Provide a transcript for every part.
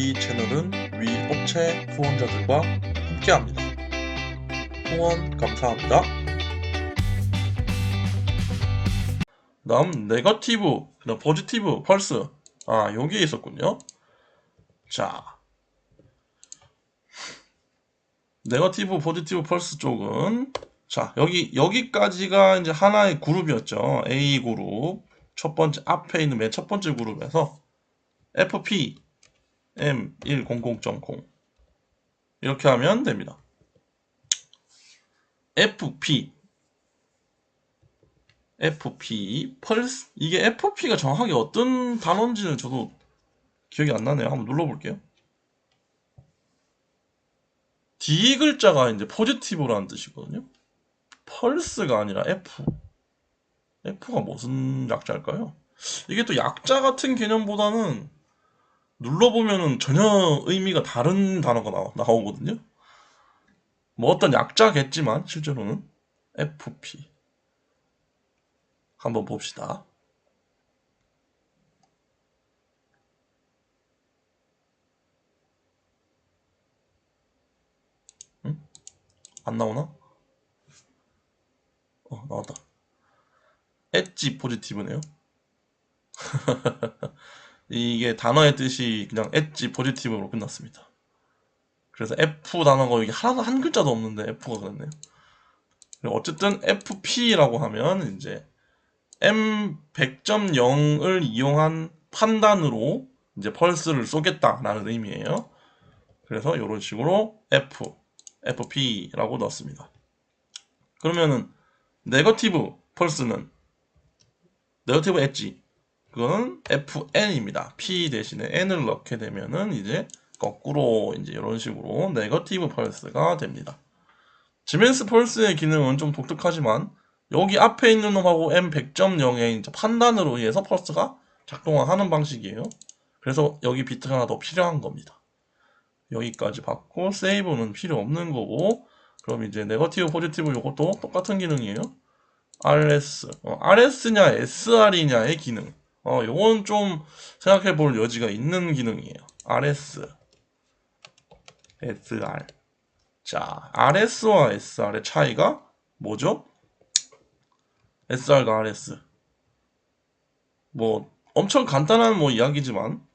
이 채널은 위 업체 후원자들과 함께합니다. 후원 감사합니다. 다음 네거티브, 그다음 포지티브, 펄스. 여기에 있었군요. 자, 네거티브, 포지티브, 펄스 쪽은 자, 여기까지가 이제 하나의 그룹이었죠. A 그룹. 첫 번째 앞에 있는 맨 첫 번째 그룹에서 FP M100.0 이렇게 하면 됩니다. FP 펄스, 이게 FP가 정확하게 어떤 단어인지는 저도 기억이 안 나네요. 한번 눌러볼게요. D 글자가 이제 포지티브라는 뜻이거든요. 펄스가 아니라 F가 무슨 약자일까요? 이게 또 약자 같은 개념보다는 눌러보면은 전혀 의미가 다른 단어가 나오거든요. 뭐 어떤 약자겠지만 실제로는 FP 한번 봅시다. 응? 안 나오나? 나왔다. 엣지 포지티브네요. 이게 단어의 뜻이 그냥 엣지 포지티브로 끝났습니다. 그래서 F 단어가 이게 하나도 한 글자도 없는데 F가 그랬네요. 어쨌든 FP라고 하면 이제 M100.0을 이용한 판단으로 이제 펄스를 쏘겠다라는 의미예요. 그래서 이런 식으로 FP라고 넣었습니다. 그러면은 네거티브 펄스는 네거티브 엣지, 그거는 FN입니다. P 대신에 N을 넣게 되면은 이제 거꾸로 이제 이런 식으로 네거티브 펄스가 됩니다. 지멘스 펄스의 기능은 좀 독특하지만 여기 앞에 있는 놈하고 M100.0의 판단으로 의해서 펄스가 작동하는 방식이에요. 그래서 여기 비트가 하나 더 필요한 겁니다. 여기까지 받고 세이브는 필요 없는 거고, 그럼 이제 네거티브 포지티브 요것도 똑같은 기능이에요. RS냐 SR이냐의 기능. 요건 좀 생각해 볼 여지가 있는 기능이에요. RS, SR. 자, RS와 SR의 차이가 뭐죠? SR과 RS. 뭐, 엄청 간단한 뭐 이야기지만,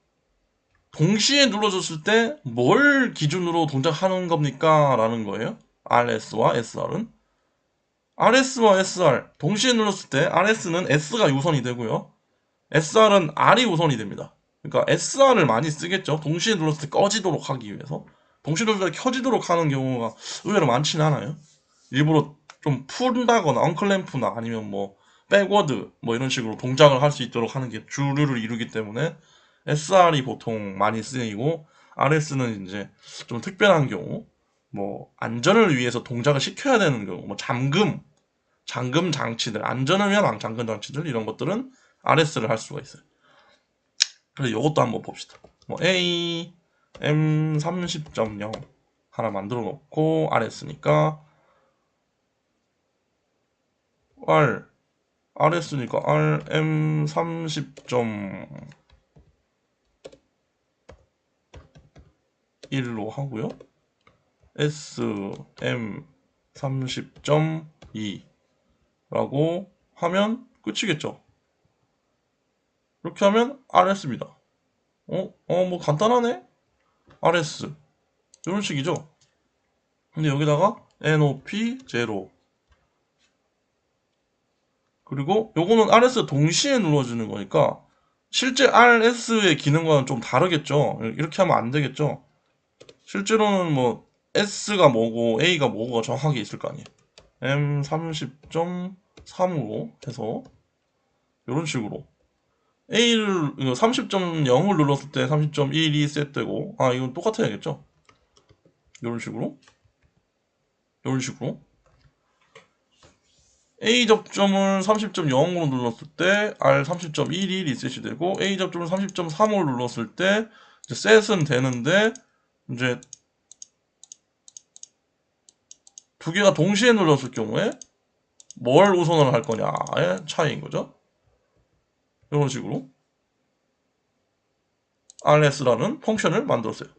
동시에 눌러줬을 때 뭘 기준으로 동작하는 겁니까? 라는 거예요. RS와 SR은. RS와 SR, 동시에 눌렀을 때 RS는 S가 우선이 되고요. SR은 R이 우선이 됩니다. 그러니까 SR을 많이 쓰겠죠. 동시에 눌렀을 때 꺼지도록 하기 위해서. 동시에 눌렀을 때 켜지도록 하는 경우가 의외로 많지는 않아요. 일부러 좀 푼다거나 언클램프나 아니면 뭐 백워드 뭐 이런 식으로 동작을 할 수 있도록 하는 게 주류를 이루기 때문에 SR이 보통 많이 쓰이고, RS는 이제 좀 특별한 경우, 뭐 안전을 위해서 동작을 시켜야 되는 경우, 뭐 잠금 장치들, 안전을 위한 잠금 장치들, 이런 것들은 RS를 할 수가 있어요. 그래서 이것도 한번 봅시다. 뭐 A M30.0 하나 만들어 놓고 RS니까 RS니까 RM30.1로 하고요. SM30.2 라고 하면 끝이겠죠. 이렇게 하면 RS입니다. 뭐 간단하네? RS. 이런 식이죠. 근데 여기다가 NOP 0. 그리고 요거는 RS 동시에 눌러주는 거니까 실제 RS의 기능과는 좀 다르겠죠. 이렇게 하면 안 되겠죠. 실제로는 뭐 S가 뭐고 A가 뭐고가 정확하게 있을 거 아니에요. M30.3으로 해서 이런 식으로 A를 30.0을 눌렀을 때 30.1이 셋되고, 이건 똑같아야겠죠. 이런 식으로 A 접점을 30.0으로 눌렀을 때 R 30.1이 리셋이 되고, A 접점을 30.35를 눌렀을 때 이제 셋은 되는데, 이제 두 개가 동시에 눌렀을 경우에 뭘 우선을 할 거냐의 차이인 거죠. 이런 식으로 rs라는 펑션을 만들었어요.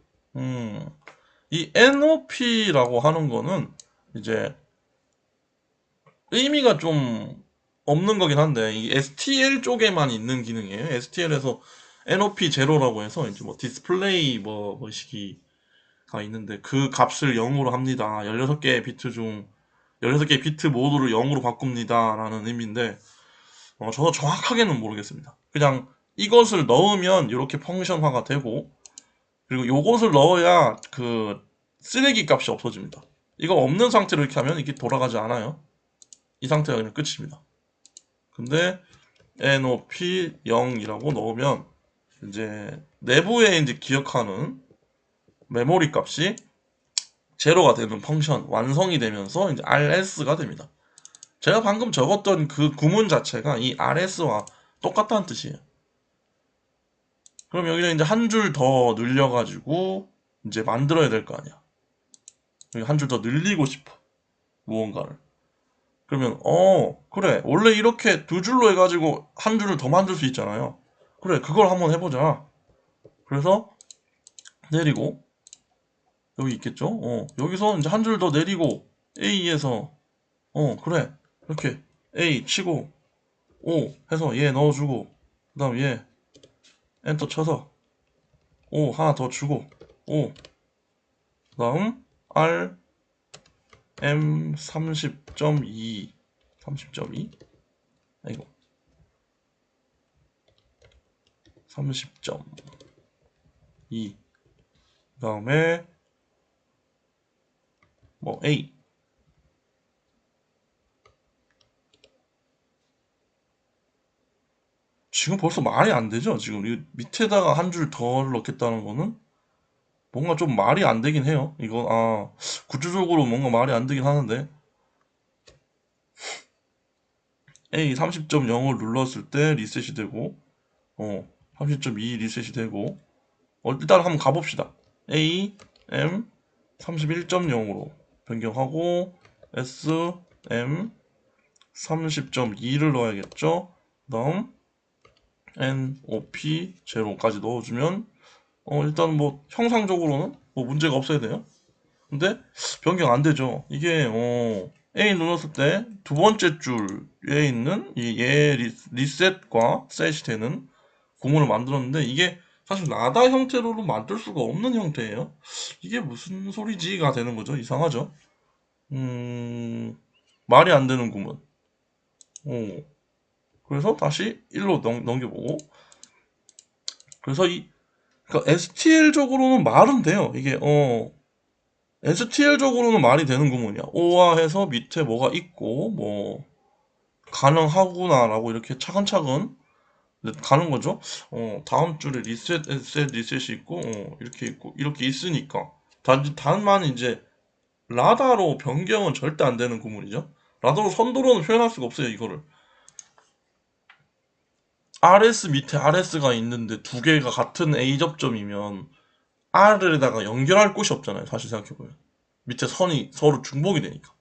이 NOP라고 하는 거는 이제 의미가 좀 없는 거긴 한데 이 STL 쪽에만 있는 기능이에요. STL에서 NOP 제로라고 해서 이제 뭐 디스플레이 뭐시기가 있는데 그 값을 0으로 합니다. 16개의 비트 중 16개의 비트 모두를 0으로 바꿉니다. 라는 의미인데 저도 정확하게는 모르겠습니다. 그냥 이것을 넣으면 이렇게 펑션화가 되고 그리고 요것을 넣어야 그 쓰레기 값이 없어집니다. 이거 없는 상태로 이렇게 하면 이게 돌아가지 않아요. 이 상태가 그냥 끝입니다. 근데 NOP 0이라고 넣으면 이제 내부에 이제 기억하는 메모리 값이 제로가 되는 펑션 완성이 되면서 이제 RS가 됩니다. 제가 방금 적었던 그 구문 자체가 이 RS와 똑같다는 뜻이에요. 그럼 여기는 이제 한 줄 더 늘려가지고 이제 만들어야 될 거 아니야. 여기 한 줄 더 늘리고 싶어. 무언가를. 그러면 그래 원래 이렇게 두 줄로 해가지고 한 줄을 더 만들 수 있잖아요. 그래 그걸 한번 해보자. 그래서 내리고 여기 있겠죠. 여기서 이제 한 줄 더 내리고 A에서 그래 이렇게 A 치고 O 해서 얘 넣어주고 그 다음 얘 엔터 쳐서 O 하나 더 주고 O 그 다음 R M 30.2 30.2 아이고 30.2 그 다음에 뭐 A 지금 벌써 말이 안 되죠. 지금 이 밑에다가 한 줄 더 넣겠다는 거는 뭔가 좀 말이 안 되긴 해요. 이거 구조적으로 뭔가 말이 안 되긴 하는데 A 30.0을 눌렀을 때 리셋이 되고 30.2 리셋이 되고 일단 한번 가봅시다. A M 31.0으로 변경하고 S M 30.2를 넣어야겠죠. 그다음 NOP 제로까지 넣어주면 일단 뭐 형상적으로는 뭐 문제가 없어야 돼요. 근데 변경 안 되죠. 이게 A 눌렀을 때 두 번째 줄에 있는 이얘 리셋과 셋이 되는 구문을 만들었는데 이게 사실 라다 형태로는 만들 수가 없는 형태예요. 이게 무슨 소리지가 되는 거죠. 이상하죠. 말이 안 되는 구문. 그래서 다시 1로 넘겨보고 그래서 그러니까 STL적으로는 말은 돼요. 이게 STL적으로는 말이 되는 구문이야. 오화 해서 밑에 뭐가 있고 뭐 가능하구나라고 이렇게 차근차근 가는 거죠. 다음 줄에 리셋이 있고 이렇게 있고 이렇게 있으니까 다만 이제 라다로 변경은 절대 안 되는 구문이죠. 라다로 선도로는 표현할 수가 없어요. 이거를 RS 밑에 RS가 있는데 두 개가 같은 A 접점이면 R에다가 연결할 곳이 없잖아요. 사실 생각해보면 밑에 선이 서로 중복이 되니까.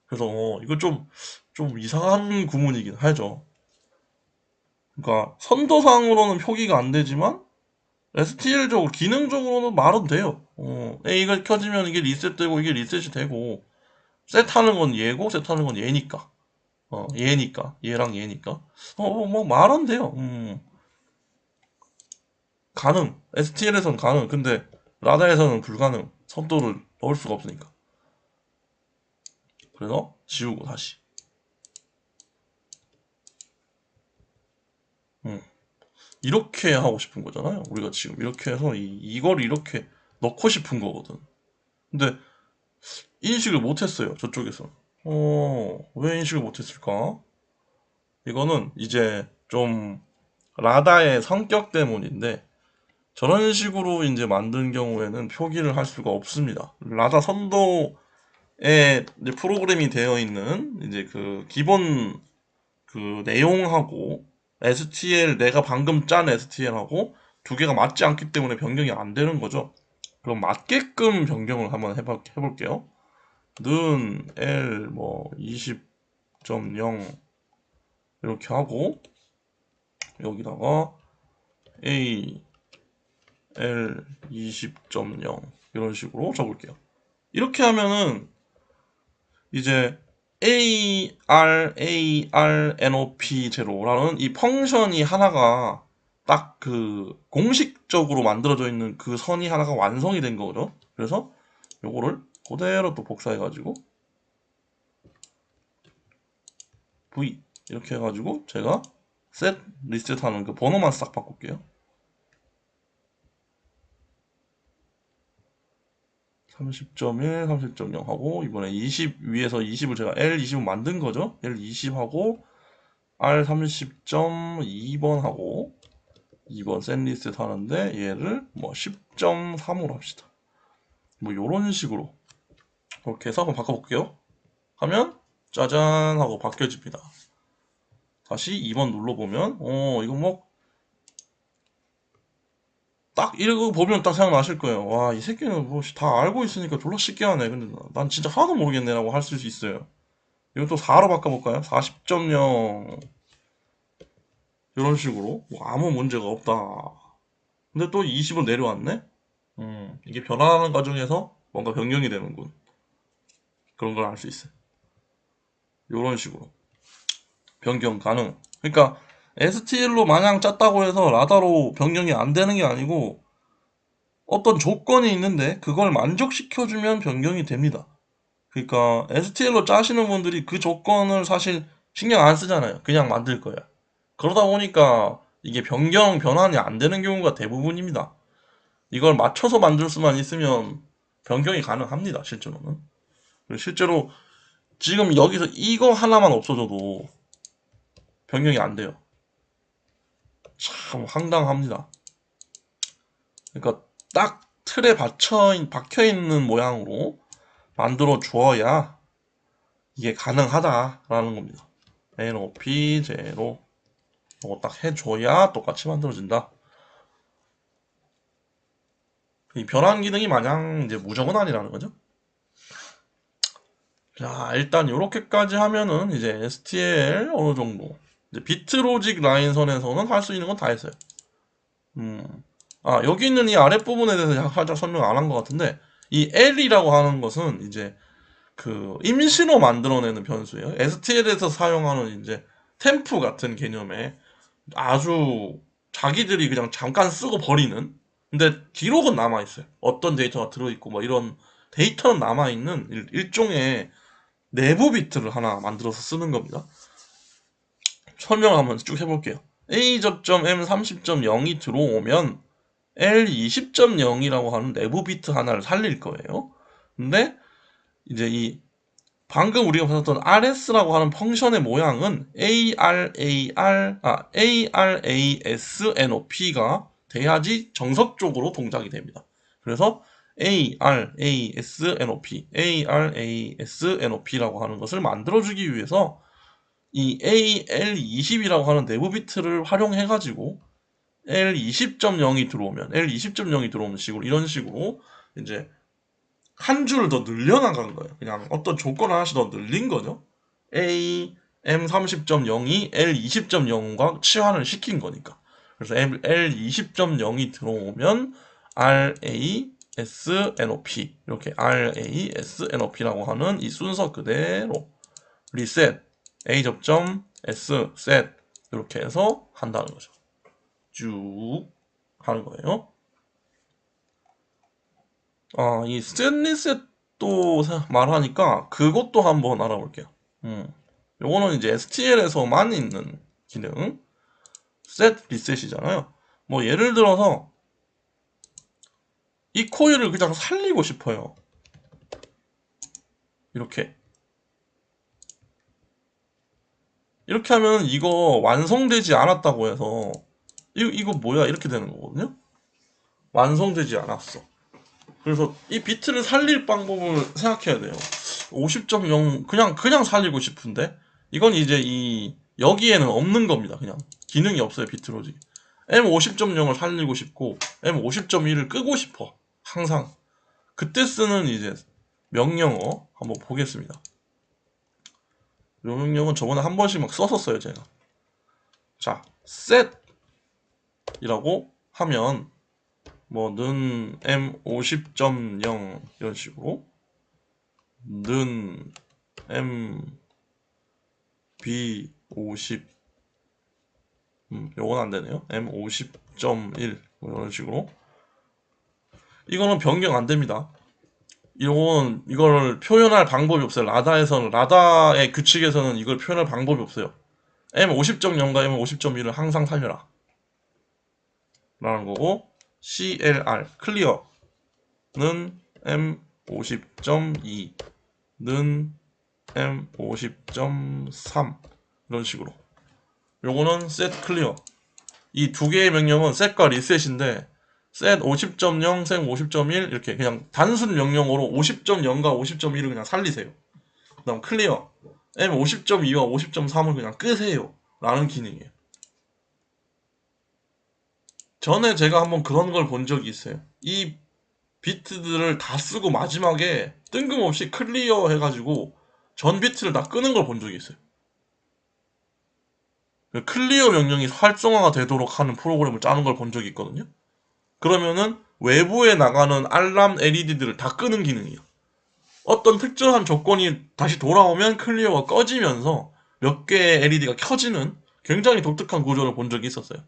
그래서 이거 좀 이상한 구문이긴 하죠. 그러니까 선도상으로는 표기가 안 되지만 STL적으로 기능적으로는 말은 돼요. A가 켜지면 이게 리셋되고 이게 리셋이 되고 셋하는 건 얘고 셋하는 건 얘니까. 얘니까 얘랑 얘니까. 뭐 말은 돼요. 가능. STL에선 가능. 근데 라다에서는 불가능. 선도를 넣을 수가 없으니까. 그래서 지우고 다시. 음. 이렇게 하고 싶은 거잖아요. 우리가 지금 이렇게 해서 이걸 이렇게 넣고 싶은 거거든. 근데 인식을 못했어요. 저쪽에서. 왜 인식을 못했을까? 이거는 이제 좀 라다의 성격 때문인데 저런 식으로 이제 만든 경우에는 표기를 할 수가 없습니다. 라다 선도에 이제 프로그램이 되어 있는 이제 그 기본 그 내용하고 STL 내가 방금 짠 STL하고 두 개가 맞지 않기 때문에 변경이 안 되는 거죠. 그럼 맞게끔 변경을 한번 해볼게요. 는 L 뭐 20.0 이렇게 하고 여기다가 A L 20.0 이런 식으로 적을게요. 이렇게 하면은 이제 ARNOP0라는 이 펑션이 하나가 딱 그 공식적으로 만들어져 있는 그 선이 하나가 완성이 된 거죠. 그래서 요거를 그대로 또 복사해가지고 V 이렇게 해가지고 제가 set 리셋 하는 그 번호만 싹 바꿀게요. 30.1, 30.0 하고 이번에 20 위에서 20을 제가 L20을 만든 거죠. L20 하고 R30.2번 하고 2번 set 리셋 하는데 얘를 뭐 10.3으로 합시다. 뭐 요런 식으로 그렇게 해서 한번 바꿔볼게요. 하면 짜잔 하고 바뀌어집니다. 다시 2번 눌러보면 이거 뭐 딱 이러고 보면 딱 생각나실 거예요. 와, 이 새끼는 뭐 다 알고 있으니까 졸라 쉽게 하네. 근데 난 진짜 하나도 모르겠네 라고 할 수 있어요. 이거 또 4로 바꿔볼까요? 40.0 이런 식으로 뭐 아무 문제가 없다. 근데 또 20은 내려왔네? 이게 변화하는 과정에서 뭔가 변경이 되는군. 그런 걸 알 수 있어요. 이런 식으로 변경 가능. 그러니까 STL로 마냥 짰다고 해서 라다로 변경이 안 되는 게 아니고 어떤 조건이 있는데 그걸 만족시켜주면 변경이 됩니다. 그러니까 STL로 짜시는 분들이 그 조건을 사실 신경 안 쓰잖아요. 그냥 만들 거야. 그러다 보니까 이게 변환이 안 되는 경우가 대부분입니다. 이걸 맞춰서 만들 수만 있으면 변경이 가능합니다. 실제로는. 실제로 지금 여기서 이거 하나만 없어져도 변경이 안 돼요. 참 황당합니다. 그러니까 딱 틀에 박혀 있는 모양으로 만들어 주어야 이게 가능하다라는 겁니다. NOP 제로 이거 딱 해줘야 똑같이 만들어진다. 이 변환 기능이 마냥 이제 무조건 아니라는 거죠. 자, 일단 이렇게까지 하면은 이제 STL 어느 정도 이제 비트 로직 라인 선에서는 할 수 있는 건 다 했어요. 여기 있는 이 아랫부분에 대해서 살짝 설명 안 한 것 같은데 이 L이라고 하는 것은 이제 그 임시로 만들어내는 변수예요. STL에서 사용하는 이제 템프 같은 개념의 아주 자기들이 그냥 잠깐 쓰고 버리는 근데 기록은 남아있어요. 어떤 데이터가 들어있고 뭐 이런 데이터는 남아있는 일종의 내부 비트를 하나 만들어서 쓰는 겁니다. 설명을 한번 쭉 해볼게요. A.M30.0이 들어오면 L20.0이라고 하는 내부 비트 하나를 살릴 거예요. 근데 이제 이 방금 우리가 봤었던 RS라고 하는 펑션의 모양은 ARASNOP가 돼야지 정석적으로 동작이 됩니다. 그래서 ARASNOP라고 하는 것을 만들어주기 위해서 이 AL20이라고 하는 내부 비트를 활용해가지고 L20.0이 들어오면 식으로 이런 식으로 이제 한 줄 더 늘려나간 거예요. 그냥 어떤 조건 하나씩 더 늘린 거죠. A M30.0이 L20.0과 치환을 시킨 거니까. 그래서 L20.0이 들어오면 RASNOP 이렇게 RASNOP라고 하는 이 순서 그대로 리셋 A 접점 S 셋 이렇게 해서 한다는 거죠. 쭉 하는 거예요. 이 스탠리셋도 말하니까 그것도 한번 알아볼게요. 요거는 이제 STL에서만 있는 기능, set 리셋이잖아요. 뭐 예를 들어서 이 코일을 그냥 살리고 싶어요. 이렇게 하면 이거 완성되지 않았다고 해서 이거 뭐야 이렇게 되는 거거든요. 완성되지 않았어. 그래서 이 비트를 살릴 방법을 생각해야 돼요. 50.0 그냥 살리고 싶은데 이건 이제 이 여기에는 없는 겁니다. 그냥 기능이 없어요. 비트로직. M50.0을 살리고 싶고 M50.1을 끄고 싶어. 항상 그때 쓰는 이제 명령어 한번 보겠습니다. 이 명령은 저번에 한 번씩 막 썼었어요. 제가. 자, set 이라고 하면 뭐 는 m50.0 이런 식으로 는 mb50 요건 안 되네요. m50.1 뭐 이런 식으로 이거는 변경 안 됩니다. 이걸 표현할 방법이 없어요. 라다의 규칙에서는 이걸 표현할 방법이 없어요. M50.0과 M50.1을 항상 살려라 라는 거고, CLR 클리어는 M50.2는 M50.3 이런 식으로. 요거는 set 클리어. 이 두 개의 명령은 set과 reset인데 set 50.0, set 50.1 이렇게 그냥 단순 명령어로 50.0과 50.1을 그냥 살리세요. 그 다음 클리어 M50.2와 50.3을 그냥 끄세요 라는 기능이에요. 전에 제가 한번 그런 걸 본 적이 있어요. 이 비트들을 다 쓰고 마지막에 뜬금없이 클리어 해가지고 전 비트를 다 끄는 걸 본 적이 있어요. 클리어 명령이 활성화가 되도록 하는 프로그램을 짜는 걸 본 적이 있거든요. 그러면은 외부에 나가는 알람 LED들을 다 끄는 기능이에요. 어떤 특정한 조건이 다시 돌아오면 클리어가 꺼지면서 몇 개의 LED가 켜지는 굉장히 독특한 구조를 본 적이 있었어요.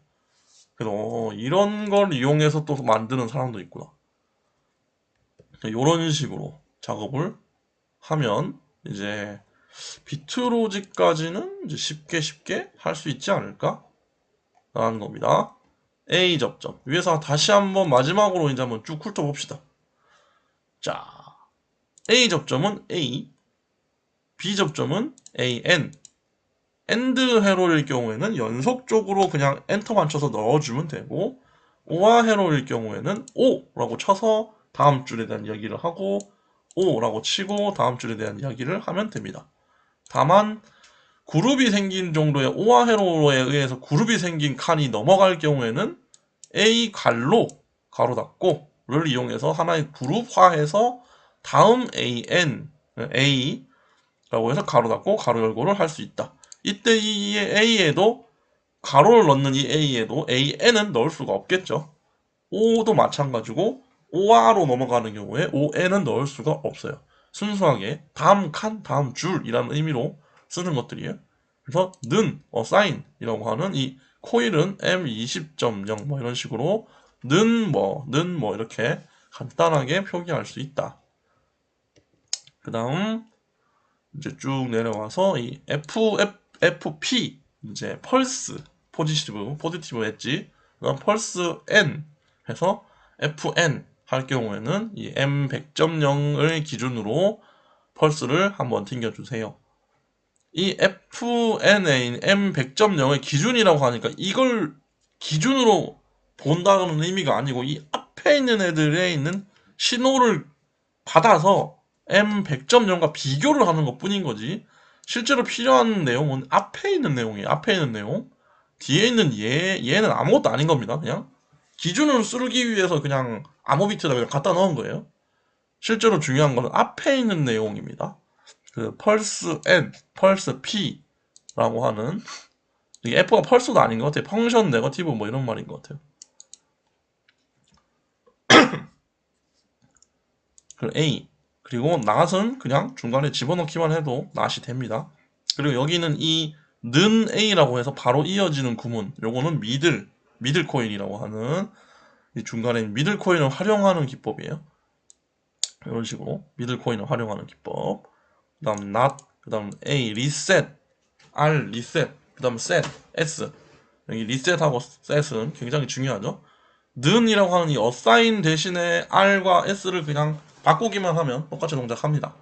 그래서 이런 걸 이용해서 또 만드는 사람도 있구나. 이런 식으로 작업을 하면 이제 비트로직까지는 이제 쉽게 할 수 있지 않을까? 라는 겁니다. A 접점. 위에서 다시 한번 마지막으로 이제 한번 쭉 훑어봅시다. 자, A 접점은 A, B 접점은 AN. AND 회로일 경우에는 연속적으로 그냥 엔터만 쳐서 넣어주면 되고, OR 회로일 경우에는 O라고 쳐서 다음 줄에 대한 이야기를 하고, O라고 치고 다음 줄에 대한 이야기를 하면 됩니다. 다만 그룹이 생긴 정도의 OR 회로에 의해서 그룹이 생긴 칸이 넘어갈 경우에는 A 괄로 가로 닫고를 이용해서 하나의 그룹화해서 다음 A라고 해서 가로 닫고 가로 열고를 할 수 있다. 이때 이 A에도 가로를 넣는 이 A에도 AN은 넣을 수가 없겠죠. O도 마찬가지고 OR로 넘어가는 경우에 ON은 넣을 수가 없어요. 순수하게 다음 칸, 다음 줄이라는 의미로 쓰는 것들이에요. 그래서 는, sign이라고 하는 이 코일은 M20.0 뭐 이런 식으로 는 뭐 이렇게 간단하게 표기할 수 있다. 그 다음 이제 쭉 내려와서 이 FP 이제 펄스 포지티브 엣지 그다음 펄스 N 해서 FN 할 경우에는 이 M100.0을 기준으로 펄스를 한번 튕겨주세요. 이 FNA인 M100.0의 기준이라고 하니까 이걸 기준으로 본다는 의미가 아니고 이 앞에 있는 애들에 있는 신호를 받아서 M100.0과 비교를 하는 것 뿐인 거지. 실제로 필요한 내용은 앞에 있는 내용이에요. 앞에 있는 내용. 뒤에 있는 얘는 아무것도 아닌 겁니다. 그냥 기준을 쓰기 위해서 그냥 아무 비트에다 그냥 갖다 넣은 거예요. 실제로 중요한 거는 앞에 있는 내용입니다. 그 펄스 N, 펄스 P라고 하는 이게 F가 펄스도 아닌 것 같아요. 펑션 네거티브 뭐 이런 말인 것 같아요. 그 A 그리고 낫은 그냥 중간에 집어넣기만 해도 낫이 됩니다. 그리고 여기는 이 는 A라고 해서 바로 이어지는 구문 요거는 미들 코인이라고 하는 이 중간에 미들 코인을 활용하는 기법이에요. 이런 식으로 미들 코인을 활용하는 기법. 그 다음 not, 그 다음 A 리셋, R 리셋, 그 다음 set, S. 여기 리셋하고 set은 굉장히 중요하죠. 는이라고 하는 이 assign 대신에 R과 S를 그냥 바꾸기만 하면 똑같이 동작합니다.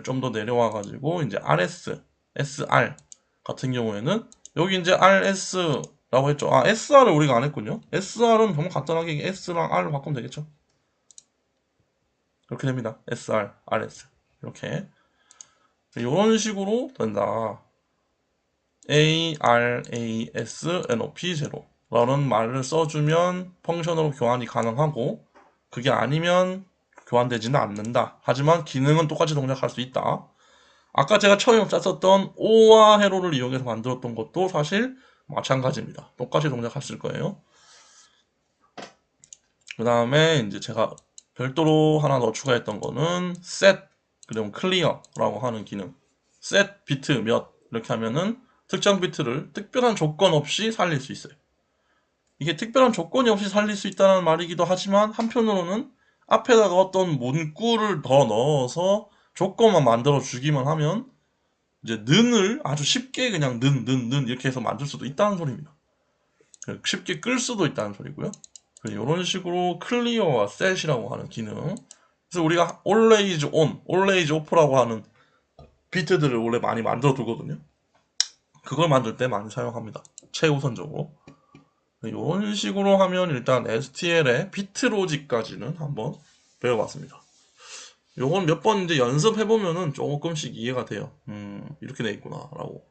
좀 더 내려와가지고 이제 RS, SR 같은 경우에는 여기 이제 RS라고 했죠. 아 SR을 우리가 안 했군요. SR은 정말 간단하게 S랑 R로 바꾸면 되겠죠. 이렇게 됩니다. SR, RS 이렇게 이런 식으로 된다. ARAS NOP0 라는 말을 써주면 펑션으로 교환이 가능하고 그게 아니면 교환되지는 않는다. 하지만 기능은 똑같이 동작할 수 있다. 아까 제가 처음에 짰었던 O와 회로를 이용해서 만들었던 것도 사실 마찬가지입니다. 똑같이 동작했을 거예요. 그 다음에 이제 제가 별도로 하나 더 추가했던 거는 set 그리고 clear라고 하는 기능. set 비트 몇 이렇게 하면은 특정 비트를 특별한 조건 없이 살릴 수 있어요. 이게 특별한 조건이 없이 살릴 수 있다는 말이기도 하지만 한편으로는 앞에다가 어떤 문구를 더 넣어서 조건만 만들어 주기만 하면 이제 는을 아주 쉽게 그냥 는 이렇게 해서 만들 수도 있다는 소리입니다. 쉽게 끌 수도 있다는 소리고요. 이런 식으로 클리어와 set이라고 하는 기능. 그래서 우리가 always on, always off라고 하는 비트들을 원래 많이 만들어 두거든요. 그걸 만들 때 많이 사용합니다. 최우선적으로. 이런 식으로 하면 일단 STL의 비트 로직까지는 한번 배워봤습니다. 요건 몇 번 이제 연습해보면은 조금씩 이해가 돼요. 이렇게 돼 있구나, 라고.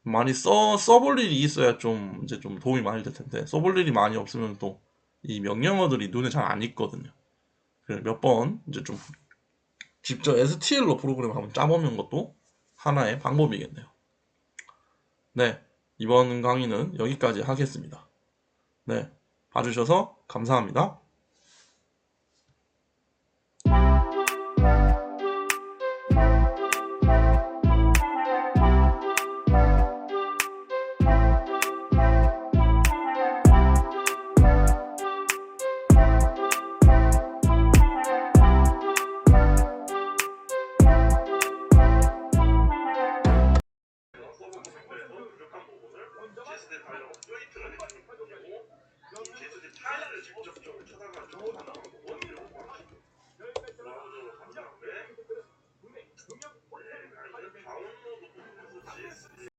많이 써볼 일이 있어야 좀, 이제 좀 도움이 많이 될 텐데, 써볼 일이 많이 없으면 또, 이 명령어들이 눈에 잘 안 익거든요. 몇 번, 이제 좀, 직접 STL로 프로그램을 한번 짜보는 것도 하나의 방법이겠네요. 네. 이번 강의는 여기까지 하겠습니다. 네. 봐주셔서 감사합니다.